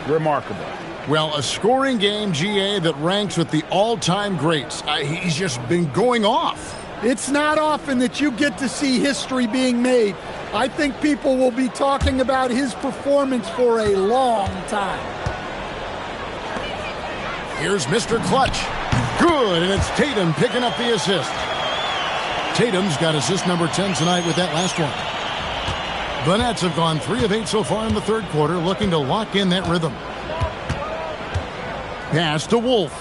remarkable. Well, a scoring game, GA, that ranks with the all-time greats. He's just been going off. It's not often that you get to see history being made. I think people will be talking about his performance for a long time. Here's Mr. Clutch. Good, and it's Tatum picking up the assist. Tatum's got assist number 10 tonight with that last one. The Nets have gone 3 of 8 so far in the third quarter, looking to lock in that rhythm. Pass to Wolf.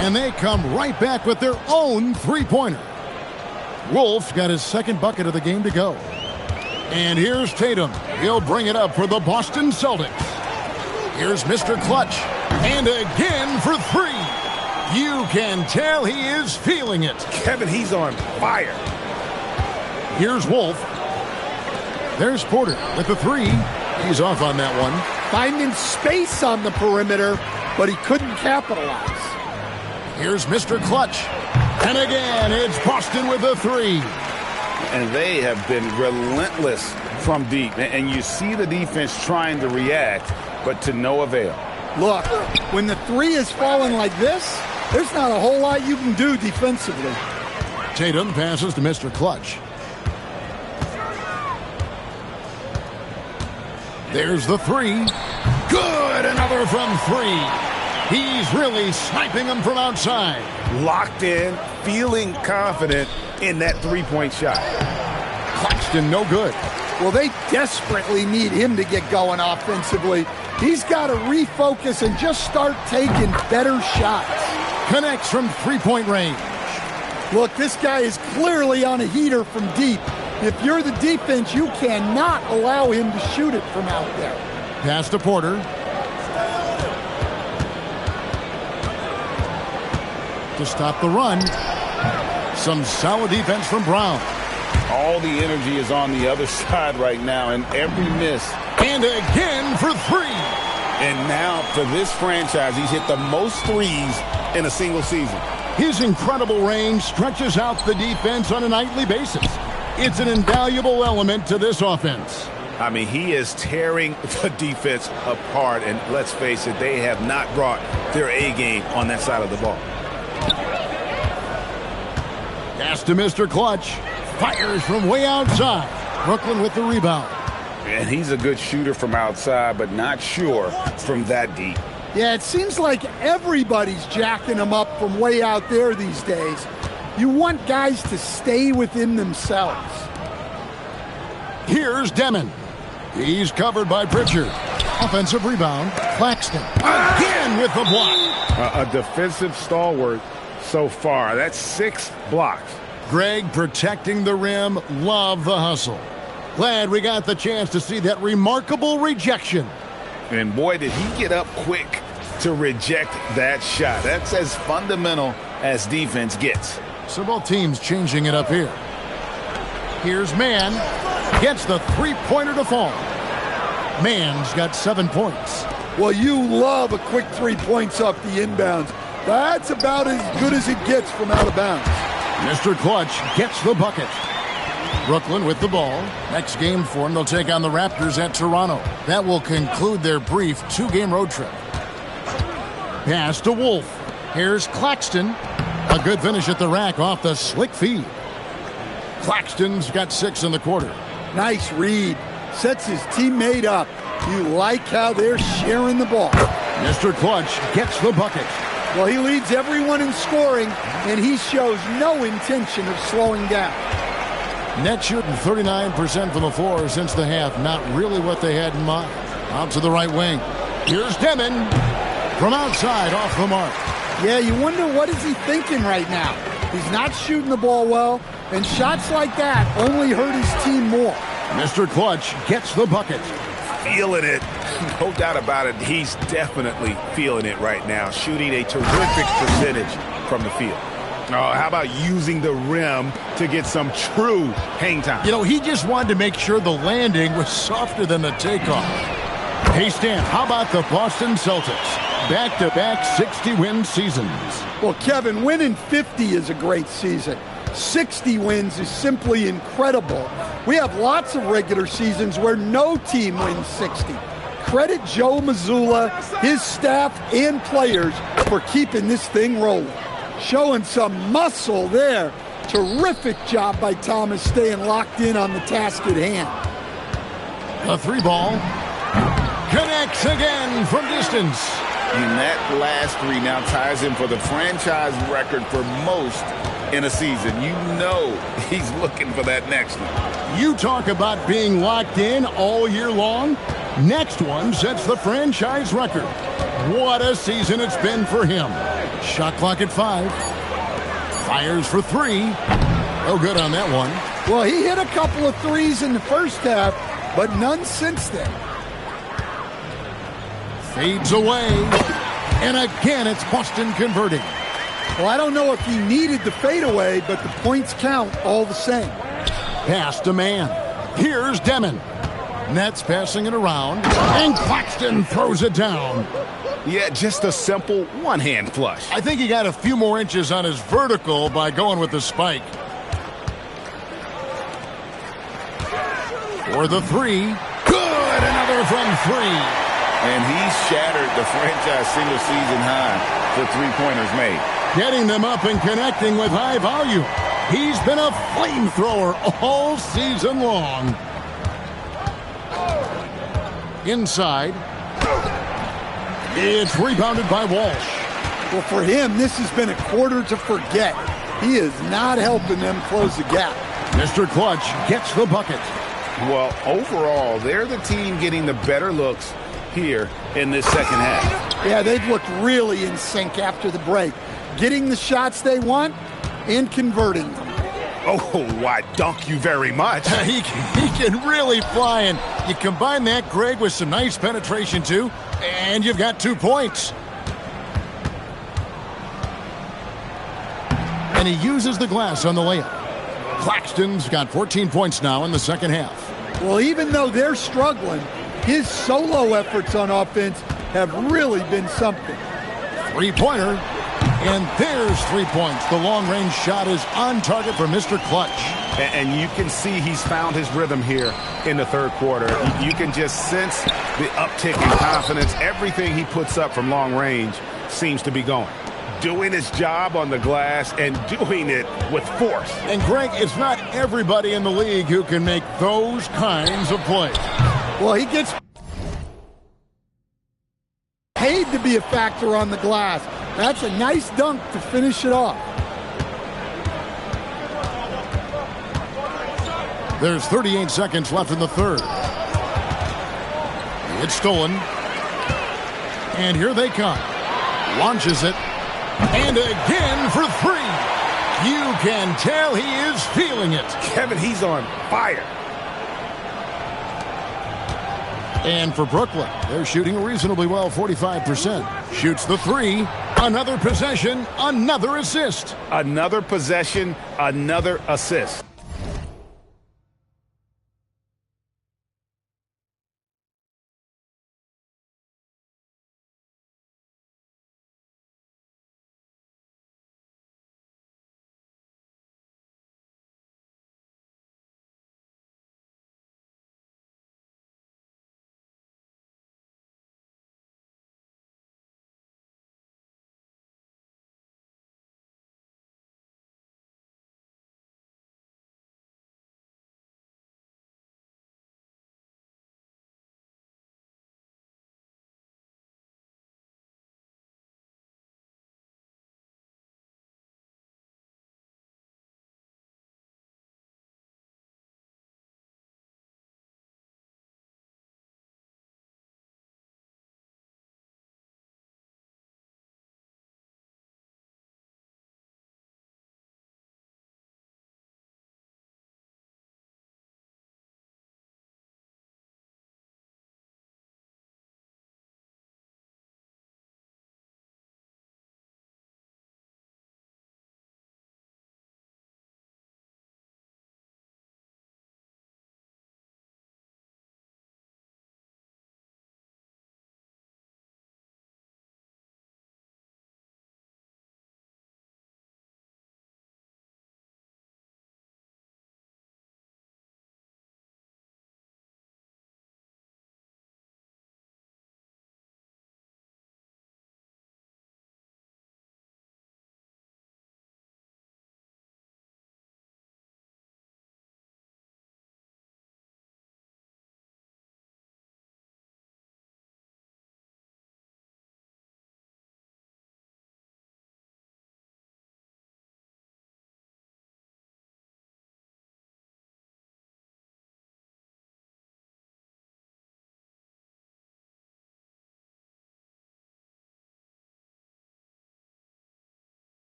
And they come right back with their own three-pointer. Wolf got his second bucket of the game to go. And here's Tatum. He'll bring it up for the Boston Celtics. Here's Mr. Clutch. And again for 3. You can tell he is feeling it. Kevin, he's on fire. Here's Wolf. There's Porter with the 3. He's off on that one. Finding space on the perimeter, but he couldn't capitalize. Here's Mr. Clutch. And again, it's Boston with the 3. And they have been relentless from deep. And you see the defense trying to react, but to no avail. Look, when the 3 is falling like this, there's not a whole lot you can do defensively. Tatum passes to Mr. Clutch. There's the 3. Good! Another from 3. He's really sniping them from outside. Locked in, feeling confident in that three-point shot. Claxton, no good. Well, they desperately need him to get going offensively. He's got to refocus and just start taking better shots. Connects from three-point range. Look, this guy is clearly on a heater from deep. If you're the defense, you cannot allow him to shoot it from out there. Pass to Porter. To stop the run. Some solid defense from Brown. All the energy is on the other side right now, and every miss. And again for 3. And now, for this franchise, he's hit the most threes in a single season. His incredible range stretches out the defense on a nightly basis. It's an invaluable element to this offense. I mean, he is tearing the defense apart, and let's face it, they have not brought their A game on that side of the ball. Pass to Mr. Clutch. Fires from way outside. Brooklyn with the rebound. And he's a good shooter from outside, but not sure from that deep. Yeah, it seems like everybody's jacking him up from way out there these days. You want guys to stay within themselves. Here's Demon. He's covered by Pritchard. Offensive rebound. Claxton. Again with the block. A defensive stalwart so far. That's 6 blocks. Greg protecting the rim. Love the hustle. Glad we got the chance to see that remarkable rejection. And boy, did he get up quick to reject that shot. That's as fundamental as defense gets. So both teams changing it up here. Here's Mann. Gets the three-pointer to fall. Mann's got 7 points. Well, you love a quick 3 points off the inbounds. That's about as good as it gets from out of bounds. Mr. Clutch gets the bucket. Brooklyn with the ball. Next game for them, they'll take on the Raptors at Toronto. That will conclude their brief 2-game road trip. Pass to Wolf. Here's Claxton. A good finish at the rack off the slick feed. Claxton's got 6 in the quarter. Nice read. Sets his teammate up. You like how they're sharing the ball. Mr. Clutch gets the bucket. Well, he leads everyone in scoring, and he shows no intention of slowing down. Net shooting 39% from the floor since the half. Not really what they had in mind. Out to the right wing. Here's Demon from outside off the mark. Yeah, you wonder what is he thinking right now. He's not shooting the ball well, and shots like that only hurt his team more. Mr. Clutch gets the bucket. Feeling it. No doubt about it. He's definitely feeling it right now. Shooting a terrific percentage from the field. Oh, how about using the rim to get some true hang time? You know, he just wanted to make sure the landing was softer than the takeoff. Hey, Stan, how about the Boston Celtics? Back-to-back 60-win seasons. Well, Kevin, winning 50 is a great season. 60 wins is simply incredible. We have lots of regular seasons where no team wins 60. credit Joe Mazzulla, his staff, and players for keeping this thing rolling. Showing some muscle there. Terrific job by Thomas staying locked in on the task at hand. The 3-ball connects again from distance. And that last 3 now ties him for the franchise record for most in a season. You know he's looking for that next one. You talk about being locked in all year long. Next one sets the franchise record. What a season it's been for him. Shot clock at 5. Fires for 3. No good on that one. Well, he hit a couple of threes in the first half, but none since then. Fades away. And again, it's Boston converting. Well, I don't know if he needed the fadeaway, but the points count all the same. Pass to man. Here's Demon. Nets passing it around. And Claxton throws it down. Yeah, just a simple one-hand flush. I think he got a few more inches on his vertical by going with the spike. For the 3. Good! Another from 3. And he shattered the franchise single-season high for three-pointers made. Getting them up and connecting with high volume. He's been a flamethrower all season long. Inside. It's rebounded by Walsh. Well, for him, this has been a quarter to forget. He is not helping them close the gap. Mr. Clutch gets the bucket. Well, overall, they're the team getting the better looks here in this second half. Yeah, they've looked really in sync after the break. Getting the shots they want and converting them. Oh, why, dunk you very much. He can really fly, and you combine that, Greg, with some nice penetration, too, and you've got 2 points. And he uses the glass on the layup. Claxton's got 14 points now in the second half. Well, even though they're struggling, his solo efforts on offense have really been something. 3-pointer. And there's 3 points. The long-range shot is on target for Mr. Clutch. And you can see he's found his rhythm here in the third quarter. You can just sense the uptick in confidence. Everything he puts up from long range seems to be going. Doing his job on the glass and doing it with force. And, Greg, it's not everybody in the league who can make those kinds of plays. Well, he gets paid to be a factor on the glass. That's a nice dunk to finish it off. There's 38 seconds left in the third. It's stolen. And here they come. Launches it. And again for 3. You can tell he is feeling it. Kevin, he's on fire. And for Brooklyn, they're shooting reasonably well, 45%. Shoots the 3. Another possession, another assist. Another possession, another assist.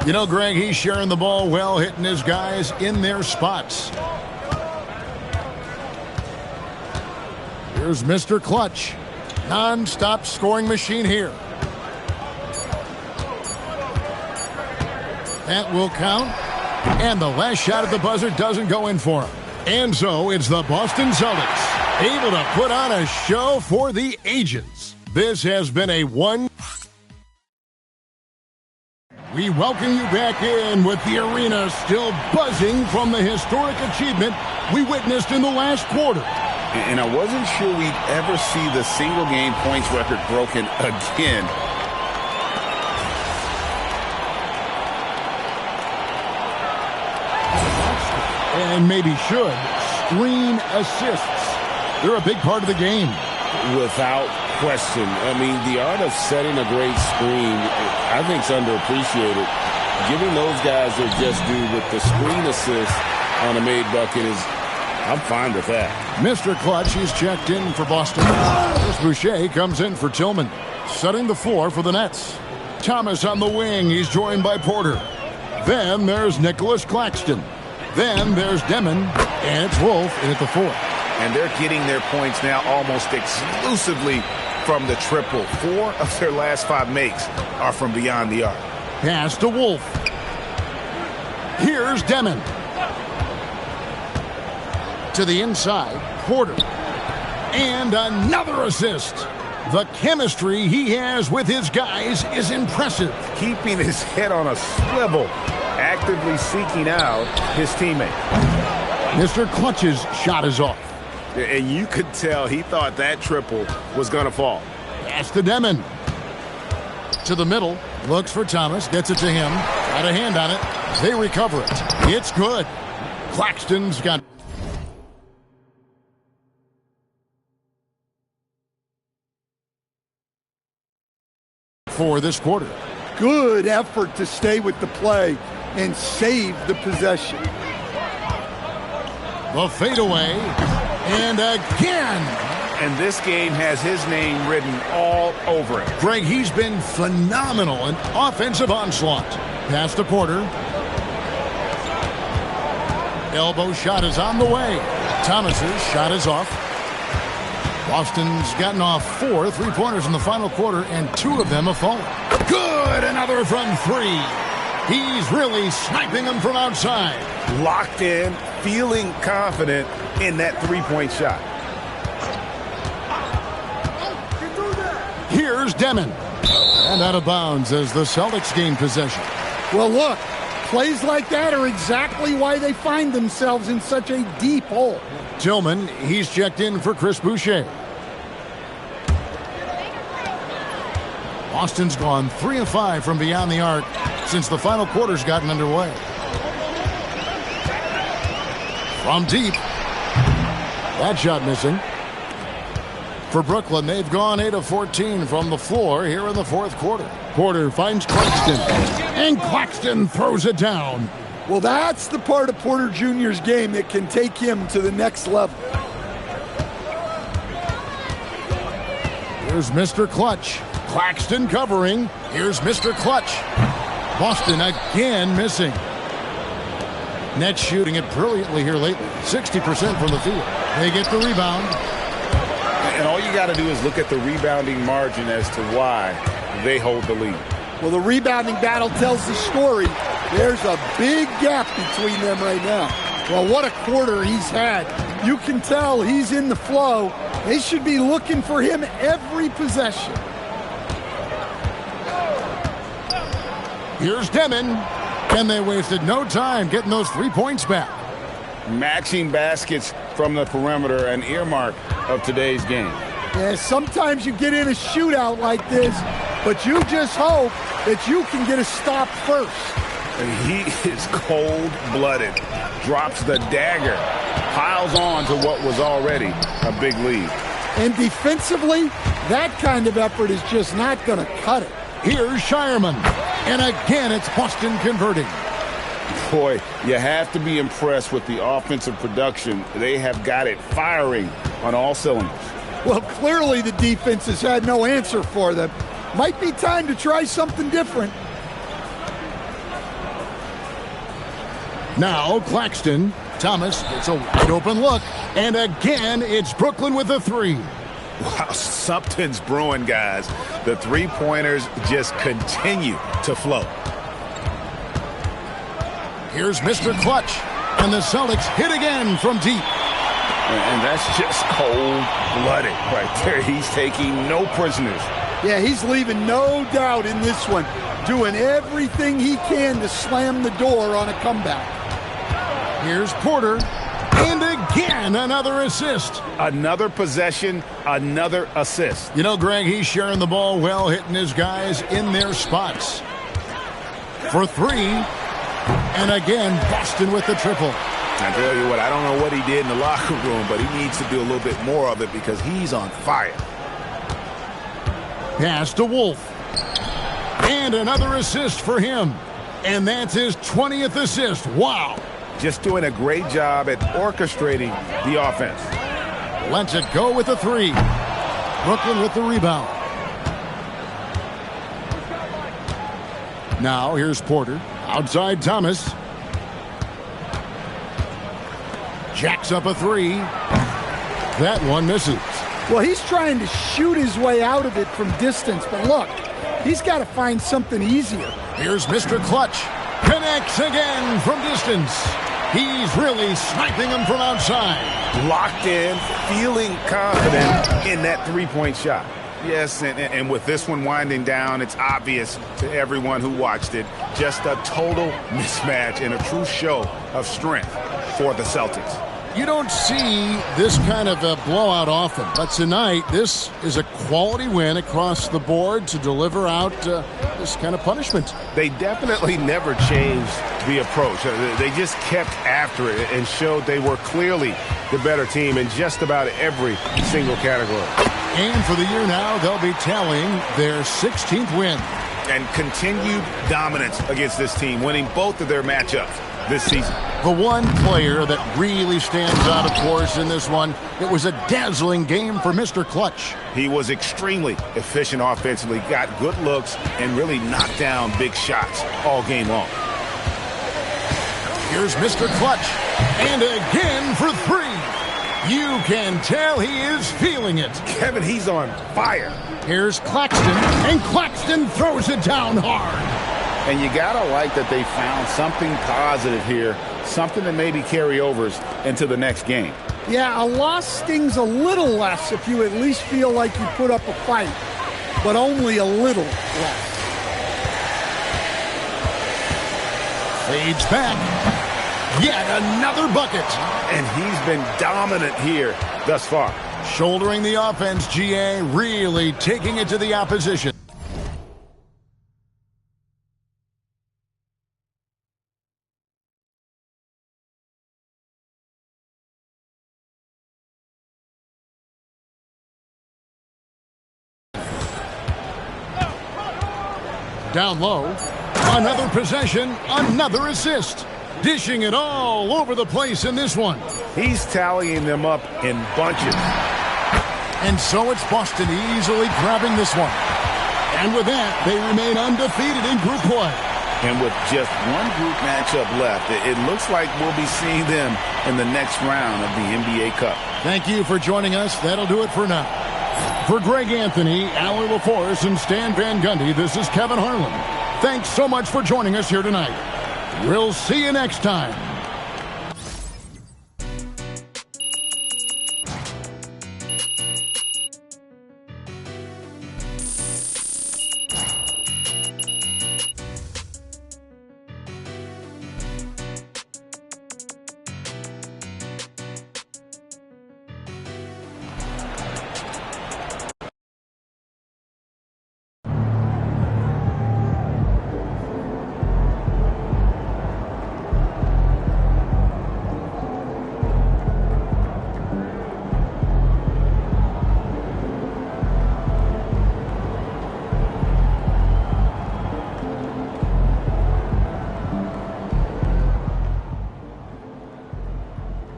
You know, Greg, he's sharing the ball well, hitting his guys in their spots. Here's Mr. Clutch. Non-stop scoring machine here. That will count. And the last shot at the buzzer doesn't go in for him. And so it's the Boston Celtics, able to put on a show for the ages. This has been a one. We welcome you back in with the arena still buzzing from the historic achievement we witnessed in the last quarter. And I wasn't sure we'd ever see the single-game points record broken again. And maybe should. Screen assists. They're a big part of the game. Without question. I mean, the art of setting a great screen, I think, is underappreciated. Giving those guys their just due with the screen assist on a made bucket is, I'm fine with that. Mr. Clutch, he's checked in for Boston. Chris Boucher comes in for Tillman. Setting the floor for the Nets. Thomas on the wing. He's joined by Porter. Then there's Nicholas Claxton. Then there's Demon. And it's Wolf in at the 4. And they're getting their points now almost exclusively from the triple. 4 of their last 5 makes are from beyond the arc. Pass to Wolf. Here's Demon. To the inside, Porter. And another assist. The chemistry he has with his guys is impressive. Keeping his head on a swivel, actively seeking out his teammate. Mr. Clutch's shot is off. And you could tell he thought that triple was going to fall. Pass to Demon. To the middle. Looks for Thomas. Gets it to him. Got a hand on it. They recover it. It's good. Claxton's got... for this quarter. Good effort to stay with the play and save the possession. The fadeaway. And again. And this game has his name written all over it. Greg, he's been phenomenal in offensive onslaught. Pass to Porter. Elbow shot is on the way. Thomas's shot is off. Boston's gotten off 4 3-pointers in the final quarter, and 2 of them have fallen. Good! Another from 3. He's really sniping them from outside. Locked in, feeling confident in that 3-point shot. Here's Demon. And out of bounds as the Celtics gain possession. Well, look, plays like that are exactly why they find themselves in such a deep hole. Tillman, he's checked in for Chris Boucher. Boston's gone 3 of 5 from beyond the arc since the final quarter's gotten underway. From deep. That shot missing. For Brooklyn, they've gone 8 of 14 from the floor here in the 4th quarter. Porter finds Claxton. And Claxton throws it down. Well, that's the part of Porter Jr.'s game that can take him to the next level. Here's Mr. Clutch. Claxton covering. Here's Mr. Clutch. Boston again missing. Nets shooting it brilliantly here lately. 60% from the field. They get the rebound. And all you got to do is look at the rebounding margin as to why they hold the lead. Well, the rebounding battle tells the story. There's a big gap between them right now. Well, what a quarter he's had. You can tell he's in the flow. They should be looking for him every possession. Here's Demon. And they wasted no time getting those 3 points back. Matching baskets from the perimeter, an earmark of today's game. Yeah, sometimes you get in a shootout like this, but you just hope that you can get a stop first. And he is cold-blooded. Drops the dagger. Piles on to what was already a big lead. And defensively, that kind of effort is just not going to cut it. Here's Shireman. And again, it's Boston converting. Boy, you have to be impressed with the offensive production. They have got it firing on all cylinders. Well, clearly the defense has had no answer for them. Might be time to try something different. Now Claxton. Thomas gets a wide open look. And again, it's Brooklyn with a three. Wow, something's brewing, guys. The three-pointers just continue to flow. Here's Mr. Clutch. And the Celtics hit again from deep. And that's just cold-blooded right there. He's taking no prisoners. Yeah, he's leaving no doubt in this one. Doing everything he can to slam the door on a comeback. Here's Porter. And again, another assist. Another possession, another assist. You know, Greg, he's sharing the ball well, hitting his guys in their spots. For three. And again, Boston with the triple. I tell you what, I don't know what he did in the locker room, but he needs to do a little bit more of it because he's on fire. Pass to Wolf. And another assist for him. And that's his 20th assist. Wow. Just doing a great job at orchestrating the offense. Lets it go with the three. Brooklyn with the rebound. Now here's Porter. Outside Thomas. Jacks up a three. That one misses. Well, he's trying to shoot his way out of it from distance, but look, he's got to find something easier. Here's Mr. Clutch. Connects again from distance. He's really sniping him from outside. Locked in, feeling confident in that three-point shot. Yes, and with this one winding down, it's obvious to everyone who watched it. Just a total mismatch and a true show of strength for the Celtics. You don't see this kind of a blowout often, but tonight this is a quality win across the board to deliver out this kind of punishment. They definitely never changed the approach. They just kept after it and showed they were clearly the better team in just about every single category. And for the year now, they'll be tallying their 16th win. And continued dominance against this team, winning both of their matchups this season. The one player that really stands out, of course, in this one, it was a dazzling game for Mr. Clutch. He was extremely efficient offensively, got good looks, and really knocked down big shots all game long. Here's Mr. Clutch, and again for three. You can tell he is feeling it. Kevin, he's on fire. Here's Claxton, and Claxton throws it down hard. And you gotta like that they found something positive here, something that maybe carry overs into the next game. Yeah, a loss stings a little less if you at least feel like you put up a fight, but only a little less. Fades back. Yet another bucket. And he's been dominant here thus far. Shouldering the offense, GA, really taking it to the opposition. Down low. Another possession, another assist. Dishing it all over the place in this one. He's tallying them up in bunches. And so it's Boston easily grabbing this one. And with that, they remain undefeated in group play. And with just one group matchup left, it looks like we'll be seeing them in the next round of the NBA Cup. Thank you for joining us. That'll do it for now. For Greg Anthony, Allie LaForce, and Stan Van Gundy, this is Kevin Harlan. Thanks so much for joining us here tonight. We'll see you next time.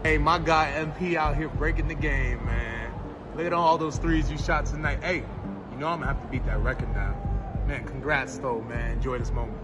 Hey, my guy MP out here breaking the game, man. Look at all those threes you shot tonight. Hey, you know I'm gonna have to beat that record now. Man, congrats though, man. Enjoy this moment.